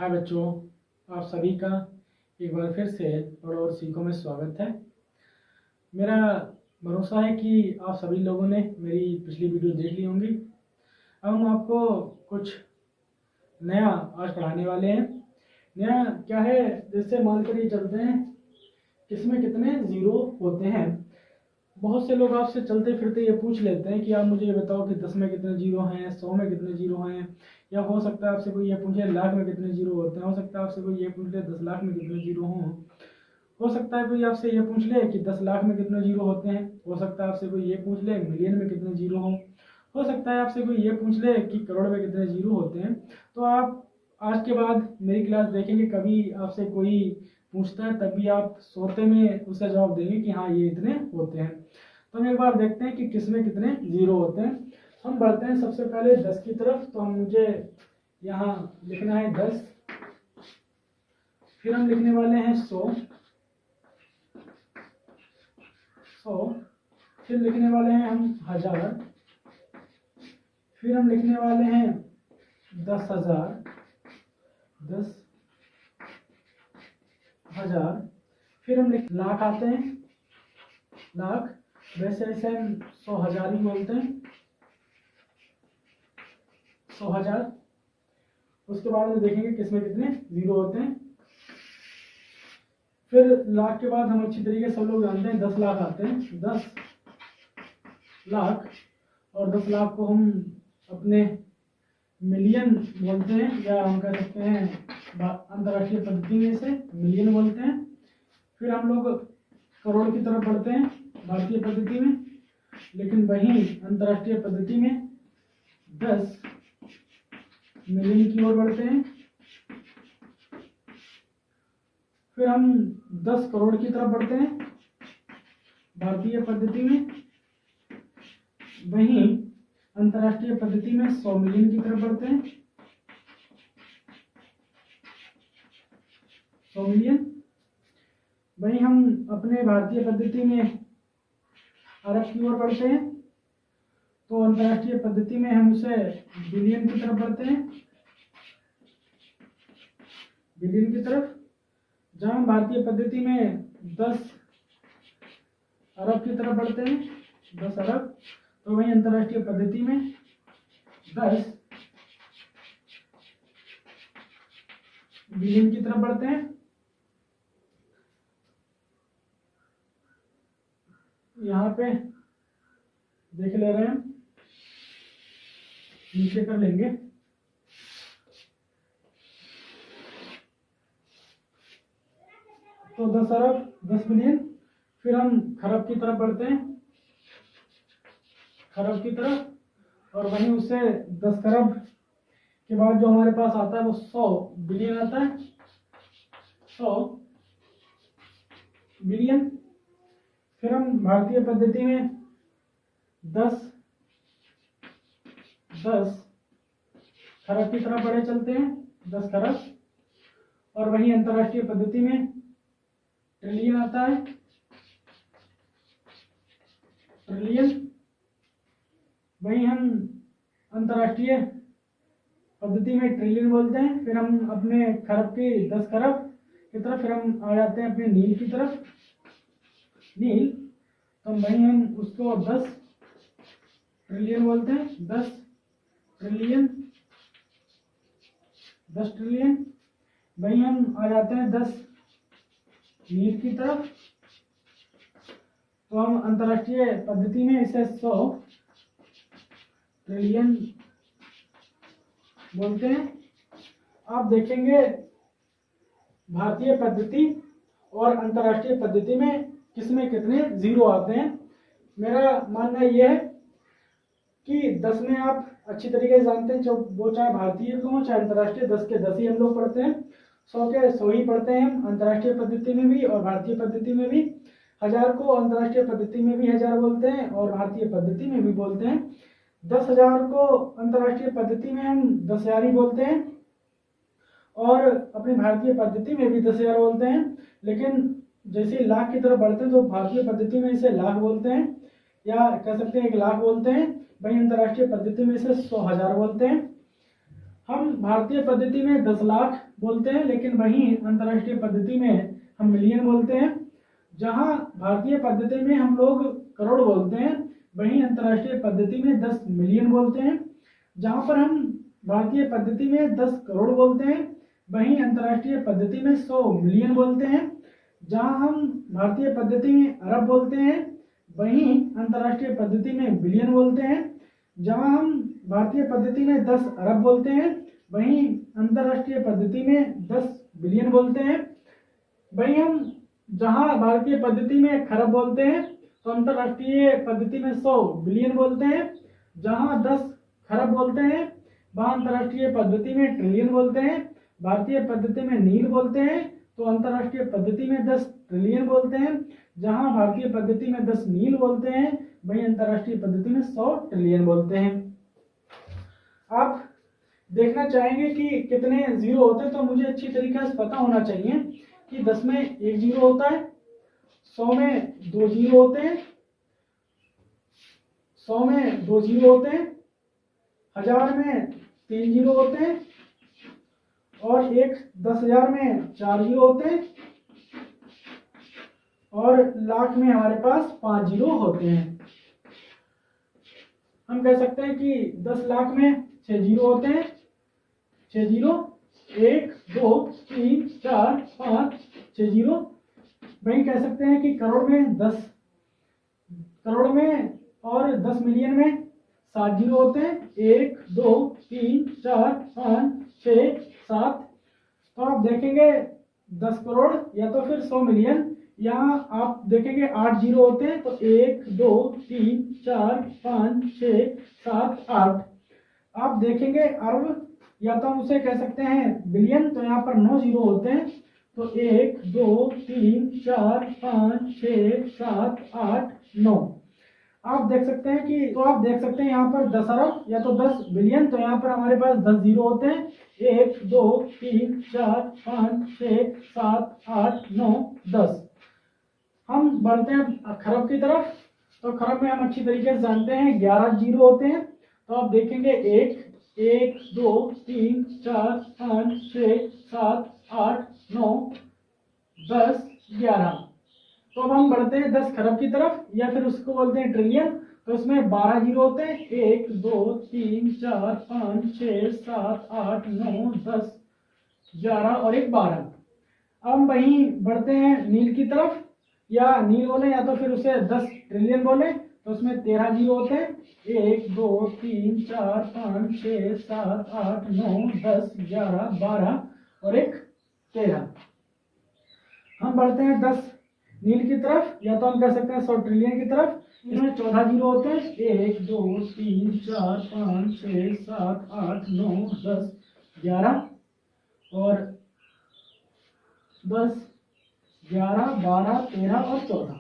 हाय बच्चों, आप सभी का एक बार फिर से पढ़ो और सीखो में स्वागत है। मेरा भरोसा है कि आप सभी लोगों ने मेरी पिछली वीडियो देख ली होंगी। अब हम आपको कुछ नया आज पढ़ाने वाले हैं। नया क्या है, जैसे मान कर ये चलते हैं इसमें कितने ज़ीरो होते हैं। बहुत से लोग आपसे चलते फिरते ये पूछ लेते हैं कि आप मुझे ये बताओ कि 10 में कितने जीरो हैं, 100 में कितने जीरो हैं, या हो सकता है आपसे कोई ये पूछे लाख में कितने जीरो होते हैं, हो सकता है आपसे कोई ये पूछ ले 10 लाख में कितने जीरो हों, हो सकता है कोई आपसे ये पूछ ले कि 10 लाख में कितने जीरो होते हैं, हो सकता है आपसे कोई ये पूछ ले मिलियन में कितने जीरो हों, हो सकता है आपसे कोई ये पूछ ले कि करोड़ में कितने जीरो होते हैं। तो आप आज के बाद मेरी क्लास देखेंगे, कभी आपसे कोई पूछता है तभी आप सोते में उसका जवाब देंगे कि हाँ ये इतने होते हैं। तो हम एक बार देखते हैं कि किस में कितने जीरो होते हैं। हम बढ़ते हैं सबसे पहले 10 की तरफ। तो हम मुझे यहाँ लिखना है 10, फिर हम लिखने वाले हैं 100, फिर लिखने वाले हैं हम 1000, फिर हम लिखने वाले हैं 10,000, 10,000, फिर हम लाख आते हैं, लाख। वैसे ऐसे हम 100,000 ही बोलते हैं, 100,000। उसके बाद में देखेंगे किसमें कितने जीरो होते हैं। फिर लाख के बाद हम अच्छी तरीके से सब लोग जानते हैं 10 लाख आते हैं, 10 लाख। और 10 लाख को हम अपने मिलियन बोलते हैं, या हम कह सकते हैं अंतर्राष्ट्रीय पद्धति में से मिलियन बोलते हैं। फिर हम लोग करोड़ की तरफ बढ़ते हैं भारतीय पद्धति में, लेकिन वहीं अंतर्राष्ट्रीय पद्धति में 10 मिलियन की ओर बढ़ते हैं। फिर हम 10 करोड़ की तरफ बढ़ते हैं भारतीय पद्धति में, वहीं अंतर्राष्ट्रीय पद्धति में 100 मिलियन की तरफ बढ़ते हैं, 100 मिलियन। वहीं हम अपने भारतीय पद्धति में अरब की ओर बढ़ते हैं, तो अंतर्राष्ट्रीय पद्धति में हम उसे बिलियन की तरफ बढ़ते हैं, बिलियन की तरफ। जहां हम भारतीय पद्धति में 10 अरब की तरफ बढ़ते हैं, 10 अरब, तो वहीं अंतर्राष्ट्रीय पद्धति में 10 बिलियन की तरफ बढ़ते हैं। यहाँ पे देख ले रहे हैं, नीचे कर लेंगे। तो 10 अरब, 10 बिलियन। फिर हम खरब की तरफ बढ़ते हैं, खरब की तरफ, और वहीं उससे 10 खरब के बाद जो हमारे पास आता है वो 100 बिलियन आता है, 100 बिलियन। फिर हम भारतीय पद्धति में 10 खरब की तरफ बढ़े चलते हैं, 10 खरब। और वहीं अंतर्राष्ट्रीय पद्धति में ट्रिलियन आता है, ट्रिलियन। वहीं हम अंतर्राष्ट्रीय पद्धति में ट्रिलियन बोलते हैं। फिर हम अपने खरब की 10 खरब की तरफ, फिर हम आ जाते हैं अपने नील की तरफ, नील। तो वहीं हम उसको 10 ट्रिलियन बोलते हैं, 10 ट्रिलियन, 10 ट्रिलियन। वहीं हम आ जाते हैं 10 नील की तरफ, तो हम अंतर्राष्ट्रीय पद्धति में इसे 100 ट्रिलियन बोलते हैं। आप देखेंगे भारतीय पद्धति और अंतर्राष्ट्रीय पद्धति में किसमें कितने जीरो आते हैं। मेरा मानना यह है कि 10 में आप अच्छी तरीके से जानते हैं, जो वो चाहे भारतीय को हो चाहे अंतर्राष्ट्रीय, 10 के 10 ही हम लोग पढ़ते हैं, 100 के 100 ही पढ़ते हैं हम अंतर्राष्ट्रीय पद्धति में भी और भारतीय पद्धति में भी। 1000 को अंतर्राष्ट्रीय पद्धति में भी 1000 बोलते हैं और भारतीय पद्धति में भी बोलते हैं। 10,000 को अंतर्राष्ट्रीय पद्धति में हम 10,000 ही बोलते हैं और अपनी भारतीय पद्धति में भी 10,000 बोलते हैं। लेकिन जैसे लाख की तरफ बढ़ते हैं तो भारतीय पद्धति में इसे लाख बोलते हैं, या कह सकते हैं 1 लाख बोलते हैं। वहीं अंतर्राष्ट्रीय पद्धति में इसे 100,000 बोलते हैं। हम भारतीय पद्धति में 10 लाख बोलते हैं, लेकिन वहीं अंतर्राष्ट्रीय पद्धति में हम मिलियन बोलते हैं। जहां भारतीय पद्धति में हम लोग करोड़ बोलते हैं, वहीं अंतर्राष्ट्रीय पद्धति में 10 मिलियन बोलते हैं। जहां पर हम भारतीय पद्धति में 10 करोड़ बोलते हैं, वहीं अंतर्राष्ट्रीय पद्धति में 100 मिलियन बोलते हैं। जहां हम भारतीय पद्धति में अरब बोलते हैं, वहीं अंतर्राष्ट्रीय पद्धति में बिलियन बोलते हैं। जहां हम भारतीय पद्धति में 10 अरब बोलते हैं, वहीं अंतर्राष्ट्रीय पद्धति में 10 बिलियन बोलते हैं। वहीं हम जहां भारतीय पद्धति में खरब बोलते हैं, तो अंतर्राष्ट्रीय पद्धति में 100 बिलियन बोलते हैं। जहां 10 खरब बोलते हैं, वहां अंतर्राष्ट्रीय पद्धति में ट्रिलियन बोलते हैं। भारतीय पद्धति में नील बोलते हैं, तो अंतर्राष्ट्रीय पद्धति में 10 ट्रिलियन बोलते हैं। जहां भारतीय पद्धति में 10 नील बोलते हैं, वहीं अंतर्राष्ट्रीय पद्धति में 100 ट्रिलियन बोलते हैं। आप देखना चाहेंगे कि कितने जीरो होते हैं, तो मुझे अच्छी तरीके से पता होना चाहिए कि 10 में 1 जीरो होता है, 100 में 2 जीरो होते हैं, 100 में 2 जीरो होते हैं, 1000 में 3 जीरो होते हैं, और 10,000 में 4 जीरो होते हैं, और लाख में हमारे पास 5 जीरो होते हैं। हम कह सकते हैं कि 10 लाख में 6 जीरो होते हैं, 6 जीरो, 1 2 3 4 5 6 जीरो। वहीं कह सकते हैं कि करोड़ में 10 करोड़ में और 10 मिलियन में 7 जीरो होते हैं, 1 2 3 4 5 6 7। तो आप देखेंगे 10 करोड़ या तो फिर 100 मिलियन, यहाँ आप देखेंगे 8 जीरो होते हैं, तो 1 2 3 4 5 6 7 8। आप देखेंगे अरब या तो हम उसे कह सकते हैं बिलियन, तो यहाँ पर 9 जीरो होते हैं, तो 1 2 3 4 5 6 7 8 9। आप देख सकते हैं कि आप देख सकते हैं यहाँ पर 10 अरब या तो 10 बिलियन, तो यहाँ पर हमारे पास 10 जीरो होते हैं, 1 2 3 4 5 6 7 8 9 10। हम बढ़ते हैं खरब की तरफ, तो खरब में हम अच्छी तरीके से जानते हैं 11 जीरो होते हैं। तो आप देखेंगे 1 2 3 4 5 6 7 8 9 10 11। तो अब हम बढ़ते हैं 10 खरब की तरफ, या फिर उसको बोलते हैं ट्रिलियन। तो इसमें 12 जीरो होते हैं, 1 2 3 4 5 6 7 8 9 10 11 और 12। अब हम वहीं बढ़ते हैं नील की तरफ, या नील बोले या तो फिर उसे 10 ट्रिलियन बोले, तो उसमें 13 जीरो होते हैं, 1 2 3 4 5 6 7 8 9 10 11 12 और 13। हम बढ़ते हैं 10 नील की तरफ, या तो हम कह सकते हैं 100 ट्रिलियन की तरफ। इसमें 14 जीरो होते हैं, 1 2 3 4 5 6 7 8 9 10 11 और 10 11 12 13 और 14।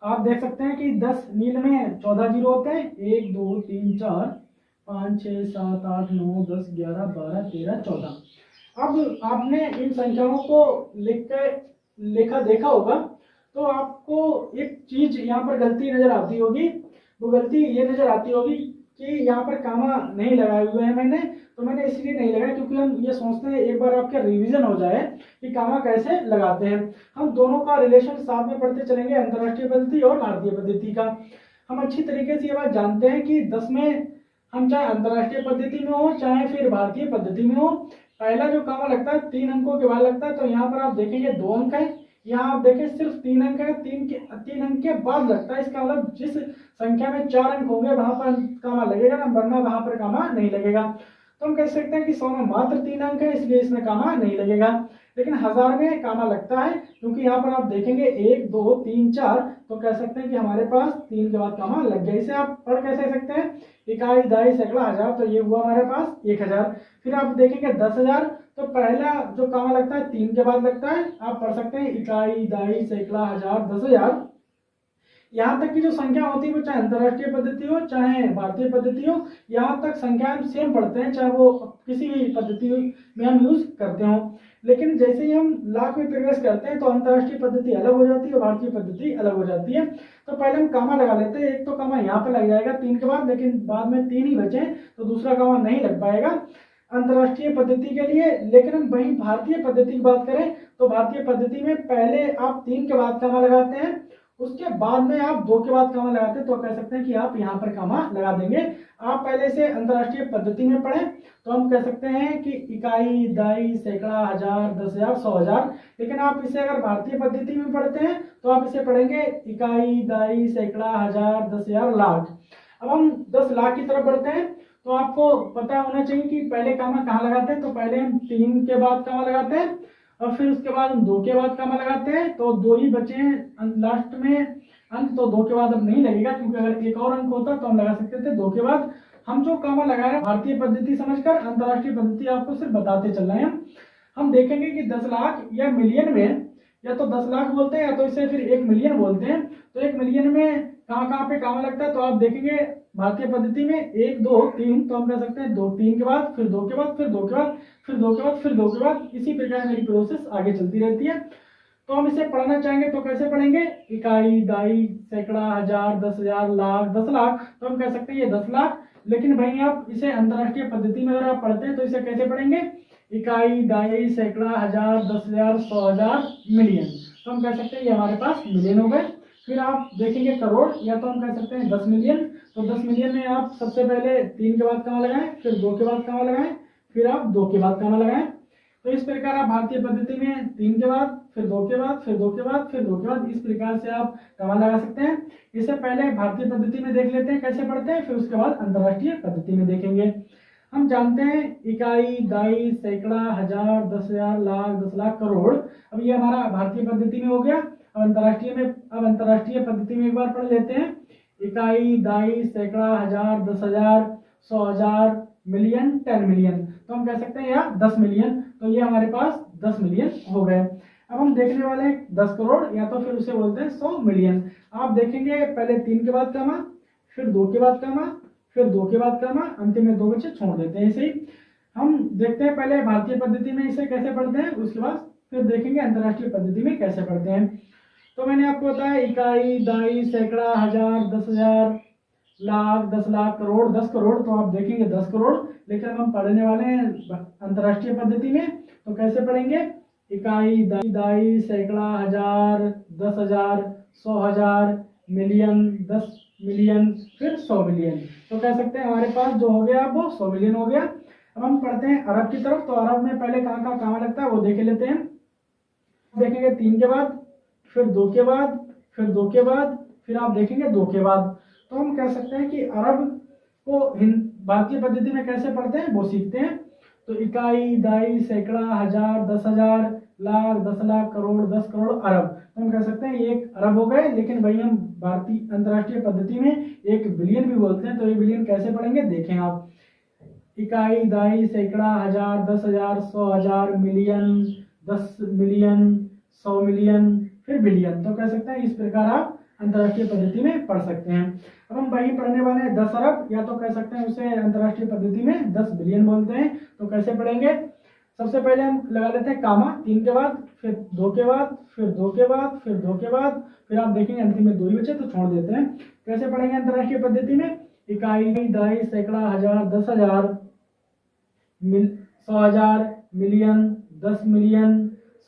आप देख सकते हैं कि 10 नील में 14 जीरो होते हैं, 1 2 3 4 5 6 7 8 9 10 11 12 13 14। अब आपने इन संख्याओं को लेखा देखा होगा, तो आपको एक चीज यहाँ पर गलती नजर आती होगी। वो गलती ये नजर आती होगी कि यहाँ पर कामा नहीं लगाए हुए हैं मैंने, तो मैंने इसलिए नहीं लगाया क्योंकि हम ये सोचते हैं एक बार आपका रिवीजन हो जाए कि कामा कैसे लगाते हैं। हम दोनों का रिलेशन साथ में पढ़ते चलेंगे, अंतर्राष्ट्रीय पद्धति और भारतीय पद्धति का। हम अच्छी तरीके से ये बात जानते हैं कि 10 में हम चाहे अंतर्राष्ट्रीय पद्धति में हो चाहे फिर भारतीय पद्धति में हो, पहला जो कामा लगता है 3 अंकों के बाद लगता है। तो यहाँ पर आप देखेंगे 2 अंक है, यहाँ आप देखें सिर्फ 3 अंक है, 3 अंक के बाद लगता है। इसका मतलब जिस संख्या में 4 अंक होंगे वहां पर कामा लगेगा ना, वरना वहां पर कामा नहीं लगेगा। तो हम कह सकते हैं कि 100 में मात्र 3 अंक है, इसलिए इसमें कामा नहीं लगेगा। लेकिन 1000 में कामा लगता है, क्योंकि यहाँ पर आप देखेंगे 1 2 3 4, तो कह सकते हैं कि हमारे पास 3 के बाद कामा लग गया। इसे आप पढ़ कैसे सकते हैं, इकाई दहाई सैकड़ा हजार, तो ये हुआ हमारे पास 1000। फिर आप देखेंगे 10,000, तो पहला जो कामा लगता है 3 के बाद लगता है। आप पढ़ सकते हैं इकाई दहाई सैकड़ा हजार 10,000। यहाँ तक की जो संख्या होती है वो चाहे अंतर्राष्ट्रीय पद्धति हो चाहे भारतीय पद्धति हो, यहाँ तक संख्या हम सेम पढ़ते हैं, चाहे वो किसी भी पद्धति में हम यूज करते हो। लेकिन जैसे ही हम लाख में प्रवेश करते हैं तो अंतर्राष्ट्रीय पद्धति अलग हो जाती है और भारतीय पद्धति अलग हो जाती है। तो पहले हम कामा लगा लेते हैं, एक तो कामा यहाँ पे लग जाएगा 3 के बाद, लेकिन बाद में 3 ही बचे तो दूसरा कामा नहीं लग पाएगा अंतर्राष्ट्रीय पद्धति के लिए। लेकिन हम वही भारतीय पद्धति की बात करें तो भारतीय पद्धति में पहले आप 3 के बाद कामा लगाते हैं, उसके बाद में आप 2 के बाद कामा लगाते हैं, तो कह सकते हैं कि आप यहाँ पर कामा लगा देंगे। आप पहले से अंतर्राष्ट्रीय पद्धति में पढ़े तो हम कह सकते हैं कि इकाई, दाई, सैकड़ा, हजार, 10,000, 100,000। लेकिन आप इसे अगर भारतीय पद्धति में पढ़ते हैं तो आप इसे पढ़ेंगे इकाई, दाई, सैकड़ा, हजार, 10,000, लाख। अब हम 10 लाख की तरफ बढ़ते हैं तो आपको पता होना चाहिए कि पहले कामा कहाँ लगाते हैं। तो पहले हम 3 के बाद कामा लगाते हैं और फिर उसके बाद हम 2 के बाद कामा लगाते हैं, तो 2 ही बचे हैं लास्ट में अंक, तो 2 के बाद अब नहीं लगेगा, क्योंकि अगर एक और अंक होता तो हम लगा सकते थे 2 के बाद। हम जो कामा लगा रहे हैं भारतीय पद्धति समझकर, अंतर्राष्ट्रीय पद्धति आपको सिर्फ बताते चल रहे हैं। हम देखेंगे कि 10 लाख या मिलियन में या तो 10 लाख बोलते हैं या तो इसे फिर 1 मिलियन बोलते हैं। तो 1 मिलियन में कहाँ पे कामा लगता है, तो आप देखेंगे भारतीय पद्धति में 1, 2, 3, तो हम कह सकते हैं 2, 3 के बाद फिर 2 के बाद फिर 2 के बाद फिर 2 के बाद फिर 2 के बाद, इसी प्रकार मेरी प्रोसेस आगे चलती रहती है। तो हम इसे पढ़ना चाहेंगे तो कैसे पढ़ेंगे, इकाई, दाई, सैकड़ा, हजार, 10,000, लाख, 10 लाख, तो हम कह सकते हैं ये 10 लाख। लेकिन भाई आप इसे अंतर्राष्ट्रीय पद्धति में अगर आप पढ़ते हैं तो इसे कैसे पढ़ेंगे, इकाई, दाई, सैकड़ा, हजार, 10,000, 100,000, मिलियन, तो हम कह सकते हैं ये हमारे पास मिलियन हो गए। फिर आप देखेंगे करोड़, या तो हम कह सकते हैं 10 मिलियन। तो 10 मिलियन में आप सबसे पहले 3 के बाद कामा लगाएं, फिर 2 के बाद कामा लगाएं, फिर आप 2 के बाद कामा लगाएं। तो इस प्रकार आप भारतीय पद्धति में 3 के बाद फिर 2 के बाद फिर 2 के बाद फिर 2 के बाद, इस प्रकार से आप कामा लगा सकते हैं। इसे पहले भारतीय पद्धति में देख लेते हैं कैसे पढ़ते हैं, फिर उसके बाद अंतर्राष्ट्रीय पद्धति में देखेंगे। हम जानते हैं इकाई, दाई, सैकड़ा, हजार, 10,000, लाख, 10 लाख, करोड़। अब ये हमारा भारतीय पद्धति में हो गया। अब अंतर्राष्ट्रीय पद्धति में एक बार पढ़ लेते हैं, इकाई, दाई, सैकड़ा, हजार, 10,000, 100,000, मिलियन, 10 मिलियन, तो हम कह सकते हैं या 10 मिलियन। तो ये हमारे पास 10 मिलियन हो गए। अब हम देखने वाले हैं 10 करोड़, या तो फिर उसे बोलते हैं 100 मिलियन। आप देखेंगे पहले 3 के बाद कामा, फिर 2 के बाद कामा, फिर 2 के बाद कामा, अंतिम में 2 बच्चे छोड़ देते हैं। इसे ही हम देखते हैं पहले भारतीय पद्धति में इसे कैसे पढ़ते हैं, उसके बाद फिर देखेंगे अंतर्राष्ट्रीय पद्धति में कैसे पढ़ते हैं। तो मैंने आपको बताया इकाई, दाई, सैकड़ा, हजार, 10,000, लाख, 10 लाख, करोड़, 10 करोड़, तो आप देखेंगे 10 करोड़। लेकिन हम पढ़ने वाले हैं अंतर्राष्ट्रीय पद्धति में, तो कैसे पढ़ेंगे, इकाई, दाई, सैकड़ा, हजार, 10,000, 100,000, मिलियन, 10 मिलियन, फिर 100 मिलियन, तो कह सकते हैं हमारे पास जो हो गया वो 100 मिलियन हो गया। अब हम पढ़ते हैं अरब की तरफ। तो अरब में पहले कहाँ कहाँ कामा लगता है वो देख लेते हैं। देखेंगे 3 के बाद, फिर 2 के बाद, फिर 2 के बाद, फिर आप देखेंगे 2 के बाद। तो हम कह सकते हैं कि अरब को भारतीय पद्धति में कैसे पढ़ते हैं वो सीखते हैं। तो इकाई, दाई, सैकड़ा, हजार, 10,000, लाख, 10 लाख, करोड़, 10 करोड़, अरब, तो हम कह सकते हैं ये एक अरब हो गए। लेकिन वही हम भारतीय अंतर्राष्ट्रीय पद्धति में 1 बिलियन भी बोलते हैं। तो 1 बिलियन कैसे पढ़ेंगे देखें आप, इकाई, दाई, सैकड़ा, हजार, 10,000, 100,000, मिलियन, 10 मिलियन, 100 मिलियन, फिर बिलियन, तो कह सकते हैं इस प्रकार आप अंतर्राष्ट्रीय पद्धति में पढ़ सकते हैं। अब हम वही पढ़ने वाले हैं 10 अरब, या तो कह सकते हैं उसे अंतर्राष्ट्रीय पद्धति में 10 बिलियन बोलते हैं। तो कैसे पढ़ेंगे, सबसे पहले हम लगा लेते हैं कामा 3 के बाद, फिर 2 के बाद, फिर 2 के बाद, फिर 2 के बाद, फिर आप देखेंगे अंतिम में 2 ही बचे तो छोड़ देते हैं। कैसे पढ़ेंगे अंतर्राष्ट्रीय पद्धति में, इकाई, दाई, सैकड़ा, हजार, 10,000, 100,000, मिलियन, 10 मिलियन,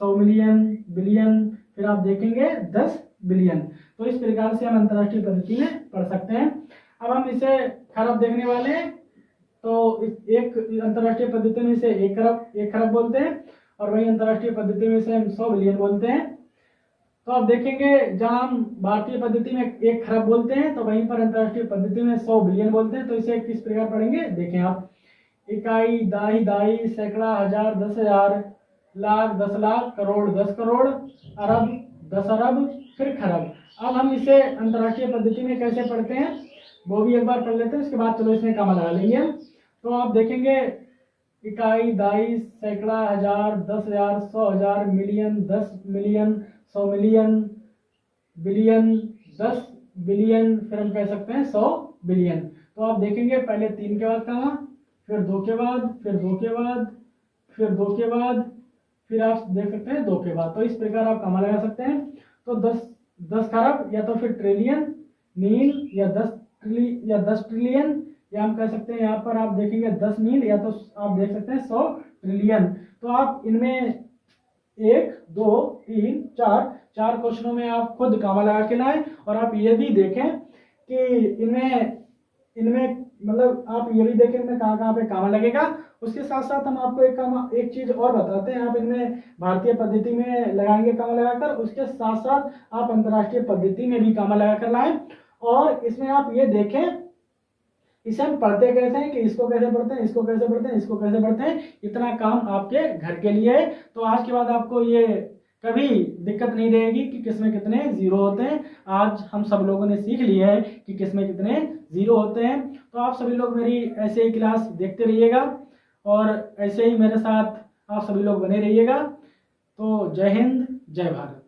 100 मिलियन, बिलियन, फिर आप देखेंगे 10 बिलियन। तो इस प्रकार से हम अंतर्राष्ट्रीय पद्धति में पढ़ सकते हैं। अब हम इसे खरब देखने वाले हैं। तो एक अंतर्राष्ट्रीय पद्धति में इसे 1 खरब बोलते हैं, और वही अंतर्राष्ट्रीय पद्धति में इसे हम 100 बिलियन बोलते हैं। तो आप देखेंगे जहां हम भारतीय पद्धति में 1 खरब बोलते हैं तो वहीं पर अंतर्राष्ट्रीय पद्धति में 100 बिलियन बोलते हैं। तो इसे किस प्रकार पढ़ेंगे देखें आप, इकाई, दाई, सैकड़ा, हजार, 10,000, लाख, 10 लाख, करोड़, 10 करोड़, अरब, 10 अरब, फिर खरब। अब हम इसे अंतर्राष्ट्रीय पद्धति में कैसे पढ़ते हैं वो भी एक बार पढ़ लेते हैं, उसके बाद चलो इसमें कामा लगा लेंगे। तो आप देखेंगे इकाई, दाई, सैकड़ा, हजार, 10,000, 100,000, million, 10 million, 100 million, billion, 10 billion, फिर हम कह सकते हैं 100 बिलियन। तो आप देखेंगे पहले 3 के बाद कामा, फिर 2 के बाद, फिर 2 के बाद, फिर 2 के बाद, फिर आप देख सकते हैं 2 के बाद। तो इस प्रकार आप कामा लगा सकते हैं। तो 10 खरब या तो फिर ट्रिलियन, नील या 10 ट्रिलियन, या हम कह सकते हैं यहाँ पर आप देखेंगे 10 नील, या तो आप देख सकते हैं 100 ट्रिलियन। तो आप इनमें 1 2 3 4 क्वेश्चनों में आप खुद कामा लगा के लाएं। और आप ये भी देखें कि इनमें इनमें मतलब आप ये भी देखें इनमें कहाँ कहाँ पे कामा लगेगा। उसके साथ साथ हम आपको एक चीज और बताते हैं। आप इनमें भारतीय पद्धति में लगाएंगे कामा लगाकर, उसके साथ साथ आप अंतर्राष्ट्रीय पद्धति में भी कामा लगाकर लाएं। और इसमें आप ये देखें इसे हम पढ़ते कैसे हैं, कि इसको कैसे पढ़ते हैं, इसको कैसे पढ़ते हैं, इसको कैसे पढ़ते हैं। इतना काम आपके घर के लिए है। तो आज के बाद आपको ये कभी दिक्कत नहीं रहेगी कि किसमें कितने जीरो होते हैं। आज हम सब लोगों ने सीख लिया है कि किसमें कितने जीरो होते हैं। तो आप सभी लोग मेरी ऐसे ही क्लास देखते रहिएगा और ऐसे ही मेरे साथ आप सभी लोग बने रहिएगा। तो जय हिंद, जय भारत।